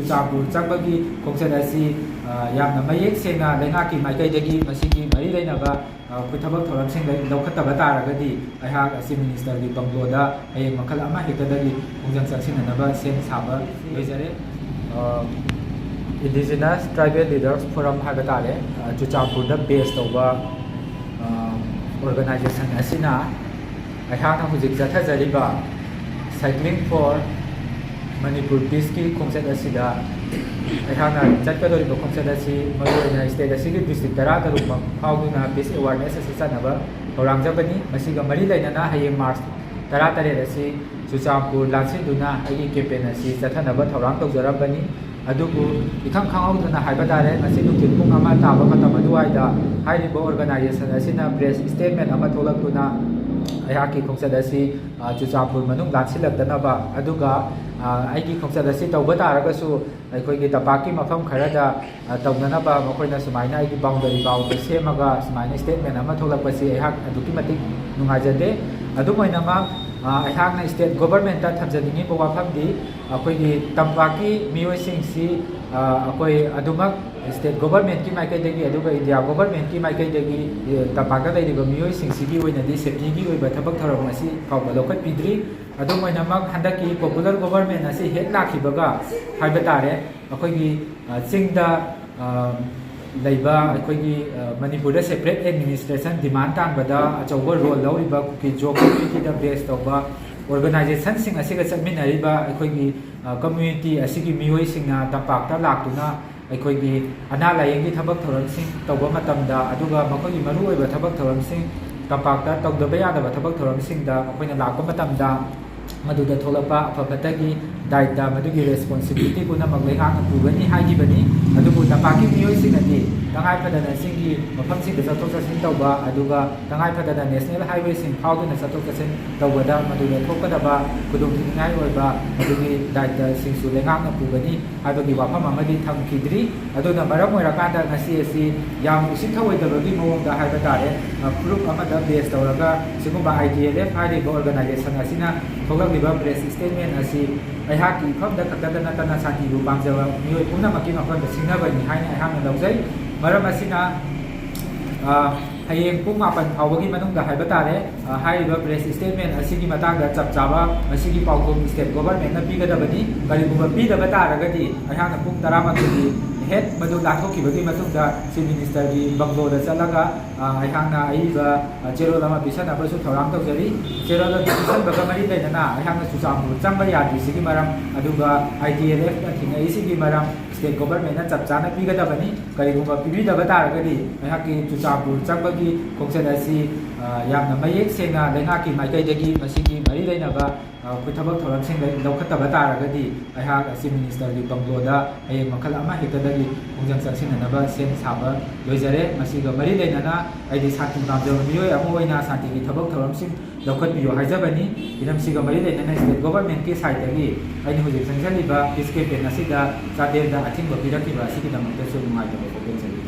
ꯆꯨꯔꯆꯥꯟꯄꯨꯔ ꯆꯪꯕꯒꯤ ꯈꯣꯡꯆꯠ ꯑꯁꯤ ꯌꯥꯝꯅ ꯃꯌꯦꯛ ꯁꯦꯡꯅ ꯂꯩꯉꯥꯛꯀꯤ ꯃꯥꯏꯀꯩꯗꯒꯤ ꯃꯁꯤꯒꯤ ꯃꯔꯤ ꯂꯩꯅꯕ ꯑꯩꯈꯣꯏ ꯊꯕꯛ ꯊꯧꯔꯝꯁꯤꯡ ꯂꯧꯈꯠꯇꯕ ꯇꯥꯔꯒꯗꯤ ꯑꯩꯍꯥꯛ ꯆꯤꯐ ꯃꯤꯅꯤꯁꯇꯔꯒꯤ ꯕꯪꯒ꯭ꯂꯣꯗ ꯍꯌꯦꯡ ꯃꯈꯜ ꯑꯃ ꯍꯦꯛꯇꯗꯒꯤ ꯈꯣꯡꯖꯪ ꯆꯪꯁꯤꯟꯅꯅꯕ ꯁꯦꯝ ꯁꯥꯕ ꯂꯣꯏꯖꯔꯦ꯫ ꯏꯟꯗꯤꯖꯤꯅꯁ ꯇ꯭ꯔꯥꯏꯕꯦꯜ ꯂꯤꯗꯔꯁ ꯐꯣꯔꯝ ꯍꯥꯏꯕ ꯇꯥꯔꯦ, ꯆꯨꯔꯆꯥꯟꯄꯨꯔꯗ ꯕꯦꯁ ꯇꯧꯕ ꯑꯣꯔꯒꯅꯥꯏꯖꯦꯁꯟ ꯑꯁꯤꯅ ꯑꯩꯍꯥꯛꯅ ꯍꯧꯖꯤꯛ ꯆꯠꯊꯖꯔꯤꯕ ꯁꯥꯏꯀ꯭ꯂꯤꯡ ꯐꯣꯔ ꯃꯅꯤꯄꯨꯔ ꯄꯤꯁꯀꯤ ꯈꯣꯡꯆꯠ ꯑꯁꯤꯗ ꯑꯩꯍꯥꯛꯅ ꯆꯠꯀꯗꯧꯔꯤꯕ ꯈꯣꯡꯆꯠ ꯑꯁꯤ ꯃꯔꯨꯑꯣꯏꯅ ꯁ꯭ꯇꯦꯠ ꯑꯁꯤꯒꯤ ꯗꯤꯁꯇ꯭ꯔꯤꯛ 16ꯃꯛ ꯐꯥꯎꯗꯨꯅ ꯄꯤꯁ ꯑꯦꯋꯥꯔꯅꯦꯁ ꯑꯁꯤ ꯆꯠꯅꯕ ꯊꯧꯔꯥꯡꯖꯕꯅꯤ꯫ ꯃꯁꯤꯒ ꯃꯔꯤ ꯂꯩꯅꯅ ꯍꯌꯦꯡ ꯃꯥꯔꯆ 17 ꯑꯁꯤ ꯆꯨꯔꯆꯥꯟꯄꯨꯔ ꯂꯥꯟꯁꯤꯟꯗꯨꯅ ꯑꯩꯒꯤ ꯀꯦꯝꯄꯦꯟ ꯑꯁꯤ ꯆꯠꯊꯅꯕ ꯊꯧꯔꯥꯡ ꯇꯧꯖꯔꯕꯅꯤ꯫ ꯑꯗꯨꯕꯨ ꯏꯈꯪ ꯈꯪꯍꯧꯗꯅ ꯍꯥꯏꯕ ꯇꯥꯔꯦ, ꯉꯁꯤ ꯅꯨꯡꯊꯤꯜ ꯄꯨꯡ 1 ꯇꯥꯕ ꯃꯇꯝ ꯑꯗꯨꯋꯥꯏꯗ ꯍꯥꯏꯔꯤꯕ ꯑꯣꯔꯒꯅꯥꯏꯖꯦꯁꯟ ꯑꯁꯤꯅ ꯄ꯭ꯔꯦꯁ ꯁ꯭ꯇꯦꯠꯃꯦꯟ ꯑꯃ ꯊꯣꯛꯂꯛꯇꯨꯅ ꯑꯩꯍꯥꯛꯀꯤ ꯈꯣꯡꯆꯠ ꯑꯁꯤ ꯆꯨꯔꯆꯥꯟꯄꯨꯔ ꯃꯅꯨꯡ ꯂꯥꯟꯁꯤꯜꯂꯛꯇꯅꯕ, ꯑꯗꯨꯒ ꯑꯩꯒꯤ ꯈꯣꯡꯆꯠ ꯑꯁꯤ ꯇꯧꯕ ꯇꯥꯔꯒꯁꯨ ꯑꯩꯈꯣꯏꯒꯤ ꯇꯝꯄꯥꯛꯀꯤ ꯃꯐꯝ ꯈꯔꯗ ꯇꯧꯅꯅꯕ ꯃꯈꯣꯏꯅ ꯁꯨꯃꯥꯏꯅ ꯑꯩꯒꯤ ꯕꯥꯎꯟꯗꯔꯤ ꯕꯥꯎꯟꯗ ꯁꯦꯝꯃꯒ ꯁꯨꯃꯥꯏꯅ ꯁ꯭ꯇꯦꯠꯃꯦꯟ ꯑꯃ ꯊꯣꯛꯂꯛꯄꯁꯤ ꯑꯩꯍꯥꯛ ꯑꯗꯨꯛꯀꯤ ꯃꯇꯤꯛ ꯅꯨꯡꯉꯥꯏꯖꯗꯦ꯫ ꯑꯗꯨꯝ ꯑꯣꯏꯅꯃꯛ ꯑꯩꯍꯥꯛꯅ ꯁ꯭ꯇꯦꯠ ꯒꯣꯚꯔꯟꯃꯦꯟꯠꯇ ꯊꯝꯖꯅꯤꯡꯉꯤꯕ ꯋꯥꯐꯝꯗꯤ ꯑꯩꯈꯣꯏꯒꯤ ꯇꯝꯄꯥꯛꯀꯤ ꯃꯤꯑꯣꯏꯁꯤꯡꯁꯤ ꯑꯩꯈꯣꯏ ꯑꯗꯨꯃꯛ ꯁ꯭ꯇꯦꯠ ꯒꯣꯚꯔꯟꯃꯦꯟꯠꯀꯤ ꯃꯥꯏꯀꯩꯗꯒꯤ ꯑꯗꯨꯒ ꯏꯟꯗꯤꯌꯥ ꯒꯣꯚꯔꯟꯃꯦꯟꯠꯀꯤ ꯃꯥꯏꯀꯩꯗꯒꯤ ꯇꯝꯄꯥꯛꯇ ꯂꯩꯔꯤꯕ ꯃꯤꯑꯣꯏꯁꯤꯡꯁꯤꯒꯤ ꯑꯣꯏꯅꯗꯤ ꯁꯦꯐꯇꯤꯒꯤ ꯑꯣꯏꯕ ꯊꯕꯛ ꯊꯧꯔꯝ ꯑꯁꯤ ꯐꯥꯎꯕ ꯂꯧꯈꯠꯄꯤꯗ꯭ꯔꯤ꯫ ꯑꯗꯨꯝ ꯑꯣꯏꯅꯃꯛ ꯍꯟꯗꯛꯀꯤ ꯄꯣꯄꯨꯂꯔ ꯒꯣꯚꯔꯟꯃꯦꯟꯠ ꯑꯁꯤ ꯍꯦꯛ ꯂꯥꯛꯈꯤꯕꯒ ꯍꯥꯏꯕ ꯇꯥꯔꯦ, ꯑꯩꯈꯣꯏꯒꯤ ꯆꯤꯡꯗ ꯂꯩꯕ ꯑꯩꯈꯣꯏꯒꯤ ꯃꯅꯤꯄꯨꯔꯗ ꯁꯦꯄꯔꯦꯠ ꯑꯦꯗꯃꯤꯅꯤꯁꯇ꯭ꯔꯦꯁꯟ ꯗꯤꯃꯥꯟ ꯇꯥꯟꯕꯗ ꯑꯆꯧꯕ ꯔꯣꯜ ꯂꯧꯔꯤꯕ ꯀꯨꯀꯤ ꯖꯣꯕ ꯀꯝꯃ꯭ꯌꯨꯅꯤꯇꯤꯗ ꯕꯦꯁ ꯇꯧꯕ ꯑꯣꯔꯒꯅꯥꯏꯖꯦꯁꯟꯁꯤꯡ ꯑꯁꯤꯒ ꯆꯠꯃꯤꯟꯅꯔꯤꯕ ꯑꯩꯈꯣꯏꯒꯤ ꯀꯝꯃ꯭ꯌꯨꯅꯤꯇꯤ ꯑꯁꯤꯒꯤ ꯃꯤꯑꯣꯏꯁꯤꯡꯅ ꯇꯝꯄꯥꯛꯇ ꯂꯥꯛꯇꯨꯅ ꯑꯩꯈꯣꯏꯒꯤ ꯑꯅꯥ ꯂꯥꯏꯌꯦꯡꯒꯤ ꯊꯕꯛ ꯊꯧꯔꯝꯁꯤꯡ ꯇꯧꯕ ꯃꯇꯝꯗ, ꯑꯗꯨꯒ ꯃꯈꯣꯏꯒꯤ ꯃꯔꯨꯑꯣꯏꯕ ꯊꯕꯛ ꯊꯧꯔꯝꯁꯤꯡ ꯇꯝꯄꯥꯛꯇ ꯇꯧꯗꯕ ꯌꯥꯗꯕ ꯊꯕꯛ ꯊꯧꯔꯝꯁꯤꯡꯗ ꯃꯈꯣꯏꯅ ꯂꯥꯛꯄ ꯃꯇꯝꯗ ꯃꯗꯨꯗ ꯊꯣꯛꯂꯛꯄ ꯑꯐ ꯐꯠꯇꯒꯤ ꯗꯥꯏꯇ ꯃꯗꯨꯒꯤ ꯔꯦꯁꯄꯣꯟꯁꯤꯕꯤꯂꯤꯇꯤ ꯄꯨꯝꯅꯃꯛ ꯂꯩꯉꯥꯛꯅ ꯄꯨꯒꯅꯤ ꯍꯥꯏꯈꯤꯕꯅꯤ꯫ ꯑꯗꯨꯕꯨ ꯇꯝꯄꯥꯛꯀꯤ ꯃꯤꯑꯣꯏꯁꯤꯡꯅꯗꯤ ꯇꯉꯥꯏꯐꯗꯅ ꯆꯤꯡꯒꯤ ꯃꯐꯝꯁꯤꯡꯗ ꯆꯠꯊꯣꯛ ꯆꯠꯁꯤꯟ ꯇꯧꯕ, ꯑꯗꯨꯒ ꯇꯉꯥꯏꯐꯗꯅ ꯅꯦꯁꯅꯦꯜ ꯍꯥꯏꯋꯦꯁꯤꯡ ꯐꯥꯎꯗꯨꯅ ꯆꯠꯊꯣꯛ ꯆꯠꯁꯤꯟ ꯇꯧꯕꯗ ꯃꯗꯨꯗ ꯊꯣꯛꯀꯗꯕ ꯈꯨꯗꯣꯡꯊꯤꯅꯤꯡꯉꯥꯏ ꯑꯣꯏꯕ ꯃꯗꯨꯒꯤ ꯗꯥꯏꯇꯁꯤꯡꯁꯨ ꯂꯩꯉꯥꯛꯅ ꯄꯨꯒꯅꯤ ꯍꯥꯏꯕꯒꯤ ꯋꯥꯐꯝ ꯑꯃꯗꯤ ꯊꯝꯈꯤꯗ꯭ꯔꯤ꯫ ꯑꯗꯨꯅ ꯃꯔꯝ ꯑꯣꯏꯔꯀꯥꯟꯗ ꯉꯁꯤ ꯑꯁꯤ ꯌꯥꯝ ꯎꯁꯤꯠ ꯊꯑꯣꯏꯗꯕꯒꯤ ꯃꯑꯣꯡꯗ ꯍꯥꯏꯕ ꯇꯥꯔꯦ, ꯐꯨꯔꯨꯞ ꯑꯃꯗ ꯕꯦꯁ ꯇꯧꯔꯒ ꯁꯤꯒꯨꯝꯕ IDLF ꯍꯥꯏꯔꯤꯕ ꯑꯣꯔꯒꯅꯥꯏꯖꯦꯁꯟ ꯑꯁꯤꯅ ꯊꯣꯛꯂꯛꯂꯤꯕ ꯄ꯭ꯔꯦꯁ ꯁ꯭ꯇꯦꯠꯃꯦꯟ ꯑꯁꯤ ꯑꯩꯍꯥꯛꯀꯤ ꯏꯐꯝꯗ ꯈꯛꯇꯗ ꯅꯠꯇꯅ ꯁꯥꯟꯇꯤꯕꯨ ꯄꯥꯝꯖꯕ ꯃꯤꯑꯣꯏ ꯄꯨꯝꯅꯃꯛꯀꯤ ꯃꯐꯝꯗ ꯁꯤꯡꯅꯕꯅꯤ ꯍꯥꯏꯅ ꯑꯩꯍꯥꯛꯅ ꯂꯧꯖꯩ꯫ ꯃꯔꯝ ꯑꯁꯤꯅ ꯍꯌꯦꯡ ꯄꯨꯡ 9 ꯐꯥꯎꯕꯒꯤ ꯃꯅꯨꯡꯗ ꯍꯥꯏꯕ ꯇꯥꯔꯦ, ꯍꯥꯏꯔꯤꯕ ꯄ꯭ꯔꯦꯁ ꯁ꯭ꯇꯦꯠꯃꯦꯟ ꯑꯁꯤꯒꯤ ꯃꯇꯥꯡꯗ ꯆꯞ ꯆꯥꯕ ꯃꯁꯤꯒꯤ ꯄꯥꯎꯈꯨꯝ ꯁ꯭ꯇꯦꯠ ꯒꯣꯚꯔꯟꯃꯦꯟꯠꯅ ꯄꯤꯒꯗꯕꯅꯤ꯫ ꯀꯔꯤꯒꯨꯝꯕ ꯄꯤꯗꯕ ꯇꯥꯔꯒꯗꯤ ꯑꯩꯍꯥꯛꯅ ꯄꯨꯡ 11ꯒꯤ ꯍꯦꯛ ꯃꯗꯨ ꯂꯥꯟꯊꯣꯛꯈꯤꯕꯒꯤ ꯃꯇꯨꯡꯗ ꯆꯤꯐ ꯃꯤꯅꯤꯁꯇꯔꯒꯤ ꯕꯪꯒ꯭ꯂꯣꯗ ꯆꯠꯂꯒ ꯑꯩꯍꯥꯛꯅ ꯑꯏꯕ ꯆꯦꯔꯣꯜ ꯑꯃ ꯄꯤꯁꯟꯅꯕꯁꯨ ꯊꯧꯔꯥꯡ ꯇꯧꯖꯔꯤ꯫ ꯆꯦꯔꯣꯜ ꯑꯗꯨ ꯄꯤꯁꯟꯕꯒ ꯃꯔꯤ ꯂꯩꯅꯅ ꯑꯩꯍꯥꯛꯅ ꯆꯨꯔꯆꯥꯟꯄꯨꯔ ꯆꯪꯕ ꯌꯥꯗ꯭ꯔꯤꯁꯤꯒꯤ ꯃꯔꯝ, ꯑꯗꯨꯒ IDLFꯅ ꯊꯤꯡꯉꯛꯏꯁꯤꯒꯤ ꯃꯔꯝ ꯁ꯭ꯇꯦꯠ ꯒꯣꯚꯔꯟꯃꯦꯟꯠꯅ ꯆꯞ ꯆꯥꯅ ꯄꯤꯒꯗꯕꯅꯤ꯫ ꯀꯔꯤꯒꯨꯝꯕ ꯄꯤꯕꯤꯗꯕ ꯇꯥꯔꯒꯗꯤ ꯑꯩꯍꯥꯛꯀꯤ ꯆꯨꯔꯆꯥꯟꯄꯨꯔ ꯆꯪꯕꯒꯤ ꯈꯣꯡꯆꯠ ꯑꯁꯤ ꯌꯥꯝꯅ ꯃꯌꯦꯛ ꯁꯦꯡꯅ ꯂꯩꯉꯥꯛꯀꯤ ꯃꯥꯏꯀꯩꯗꯒꯤ ꯃꯁꯤꯒꯤ ꯃꯔꯤ ꯂꯩꯅꯕ ꯑꯩꯈꯣꯏ ꯊꯕꯛ ꯊꯧꯔꯝꯁꯤꯡ ꯂꯧꯈꯠꯇꯕ ꯇꯥꯔꯒꯗꯤ ꯑꯩꯍꯥꯛ ꯆꯤꯐ ꯃꯤꯅꯤꯁꯇꯔꯒꯤ ꯕꯪꯒ꯭ꯂꯣꯗ ꯍꯌꯦꯡ ꯃꯈꯜ ꯑꯃ ꯍꯦꯛꯇꯗꯒꯤ ꯈꯣꯡꯖꯪ ꯆꯪꯁꯤꯟꯅꯅꯕ ꯁꯦꯝ ꯁꯥꯕ ꯂꯣꯏꯖꯔꯦ꯫ ꯃꯁꯤꯒ ꯃꯔꯤ ꯂꯩꯅꯅ ꯑꯩꯗꯤ ꯁꯥꯟꯇꯤ ꯄꯥꯝꯖꯕ ꯃꯤꯑꯣꯏ ꯑꯃ ꯑꯣꯏꯅ ꯁꯥꯟꯇꯤꯒꯤ ꯊꯕꯛ ꯊꯧꯔꯝꯁꯤꯡ ꯂꯧꯈꯠꯄꯤꯌꯨ ꯍꯥꯏꯖꯕꯅꯤ꯫ ꯍꯤꯔꯝꯁꯤꯒ ꯃꯔꯤ ꯂꯩꯅꯅ ꯁ꯭ꯇꯦꯠ ꯒꯣꯚꯔꯟꯃꯦꯟꯠꯀꯤ ꯁꯥꯏꯠꯇꯒꯤ ꯑꯩꯅ ꯍꯧꯖꯤꯛ ꯆꯪꯖꯜꯂꯤꯕ ꯄꯤꯁ ꯀꯦꯝꯄꯦꯟ ꯑꯁꯤꯗ ꯆꯥꯟꯗꯦꯜꯗ ꯑꯊꯤꯡꯕ ꯄꯤꯔꯛꯈꯤꯕ ꯑꯁꯤꯒꯤꯗꯃꯛꯇꯁꯨ ꯅꯨꯡꯉꯥꯏꯇꯕ ꯐꯣꯡꯗꯣꯛꯆꯔꯤ꯫